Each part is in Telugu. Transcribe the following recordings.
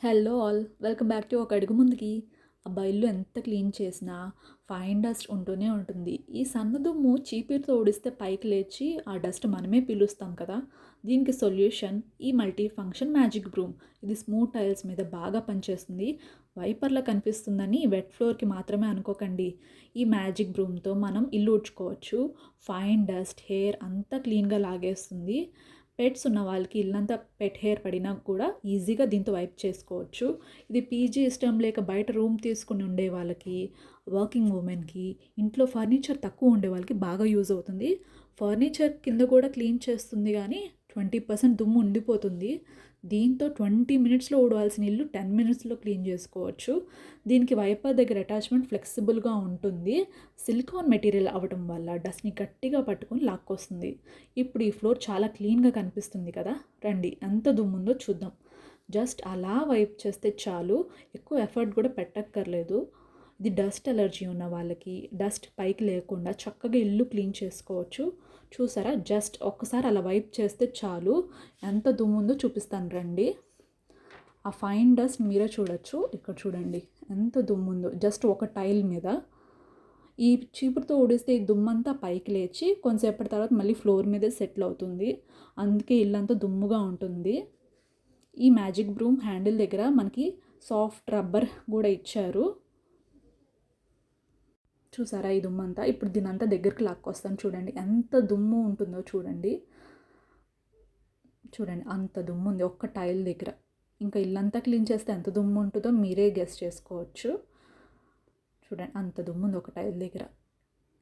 Hello all, welcome back to ఒక అడుగు ముందుకి. అబ్బా, ఇల్లు ఎంత క్లీన్ చేసినా ఫైన్ డస్ట్ ఉంటూనే ఉంటుంది. ఈ సన్నదుమ్ము చీపిరితో ఊడిస్తే పైకి లేచి ఆ డస్ట్ మనమే పీలుస్తాం కదా. దీనికి సొల్యూషన్ ఈ మల్టీ ఫంక్షన్ మ్యాజిక్ బ్రూమ్. ఇది స్మూత్ టైల్స్ మీద బాగా పనిచేస్తుంది. వైపర్లా కనిపిస్తుందని వెట్ ఫ్లోర్కి మాత్రమే అనుకోకండి. ఈ మ్యాజిక్ బ్రూమ్తో మనం ఇల్లు ఊడ్చుకోవచ్చు. ఫైన్ డస్ట్, హెయిర్ అంతా క్లీన్గా లాగేస్తుంది. పెట్స్ ఉన్న వాళ్ళకి ఇల్లంతా పెట్ హెయిర్ పడినా కూడా ఈజీగా దీంతో వైప్ చేసుకోవచ్చు. ఇది పీజీ ఇష్టం లేక బయట రూమ్ తీసుకుని ఉండే వాళ్ళకి, వర్కింగ్ ఉమెన్కి, ఇంట్లో ఫర్నిచర్ తక్కువ ఉండే వాళ్ళకి బాగా యూజ్ అవుతుంది. ఫర్నిచర్ కింద కూడా క్లీన్ చేస్తుంది, కానీ 20% దుమ్ము ఉండిపోతుంది. దీంతో 20 మినిట్స్లో ఊడవాల్సిన ఇల్లు 10 మినిట్స్లో క్లీన్ చేసుకోవచ్చు. దీనికి వైపర్ దగ్గర అటాచ్మెంట్ ఫ్లెక్సిబుల్గా ఉంటుంది. సిలికాన్ మెటీరియల్ అవ్వడం వల్ల డస్ట్ని గట్టిగా పట్టుకొని లాక్కొస్తుంది. ఇప్పుడు ఈ ఫ్లోర్ చాలా క్లీన్గా కనిపిస్తుంది కదా. రండి, ఎంత దుమ్ముందో చూద్దాం. జస్ట్ అలా వైప్ చేస్తే చాలు, ఎక్కువ ఎఫర్ట్ కూడా పెట్టక్కర్లేదు. ఇది డస్ట్ అలర్జీ ఉన్న వాళ్ళకి డస్ట్ పైకి లేకుండా చక్కగా ఇల్లు క్లీన్ చేసుకోవచ్చు. చూసారా, జస్ట్ ఒక్కసారి అలా వైప్ చేస్తే చాలు. ఎంత దుమ్ముందో చూపిస్తాను రండి. ఆ ఫైన్ డస్ట్ మీరే చూడొచ్చు. ఇక్కడ చూడండి ఎంత దుమ్ముందో జస్ట్ ఒక టైల్ మీద. ఈ చీపురుతో ఊడిస్తే ఈ దుమ్మంతా పైకి లేచి కొంతసేపటి తర్వాత మళ్ళీ ఫ్లోర్ మీదే సెటిల్ అవుతుంది. అందుకే ఇల్లంతా దుమ్ముగా ఉంటుంది. ఈ మ్యాజిక్ బ్రూమ్ హ్యాండిల్ దగ్గర మనకి సాఫ్ట్ రబ్బర్ కూడా ఇచ్చారు. చూసారా ఈ దుమ్మంతా. ఇప్పుడు దీనంతా దగ్గరికి లాక్కొస్తాను. చూడండి ఎంత దుమ్ము ఉంటుందో చూడండి. చూడండి అంత దుమ్ము ఉంది ఒక్క టైల్ దగ్గర. ఇంకా ఇల్లంతా క్లీన్ చేస్తే ఎంత దుమ్ము ఉంటుందో మీరే గెస్ చేసుకోవచ్చు. చూడండి అంత దుమ్ము ఉంది ఒక టైల్ దగ్గర.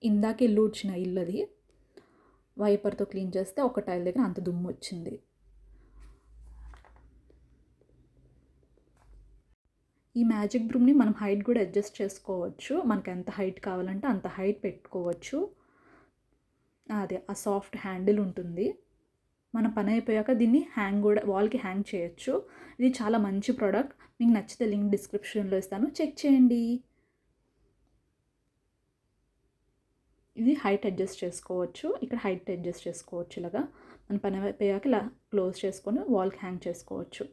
ఇందాక ఇల్లు ఊడ్చిన ఇల్లు అది. వైపర్తో క్లీన్ చేస్తే ఒక టైల్ దగ్గర అంత దుమ్ము వచ్చింది. ఈ మ్యాజిక్ బ్రూమ్ని మనం హైట్ కూడా అడ్జస్ట్ చేసుకోవచ్చు. మనకు ఎంత హైట్ కావాలంటే అంత హైట్ పెట్టుకోవచ్చు. అదే ఆ సాఫ్ట్ హ్యాండిల్ ఉంటుంది. మన పని అయిపోయాక దీన్ని వాల్కి హ్యాంగ్ చేయొచ్చు. ఇది చాలా మంచి ప్రోడక్ట్. మీకు నచ్చితే లింక్ డిస్క్రిప్షన్లో ఇస్తాను, చెక్ చేయండి. ఇది హైట్ అడ్జస్ట్ చేసుకోవచ్చు. ఇక్కడ హైట్ అడ్జస్ట్ చేసుకోవచ్చు. ఇలాగా మన పని అయిపోయాక ఇలా క్లోజ్ చేసుకొని వాల్కి హ్యాంగ్ చేసుకోవచ్చు.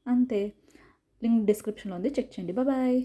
అంతే. లింక్ డిస్క్రిప్షన్లో ఉంది, చెక్ చేయండి. బాయ్.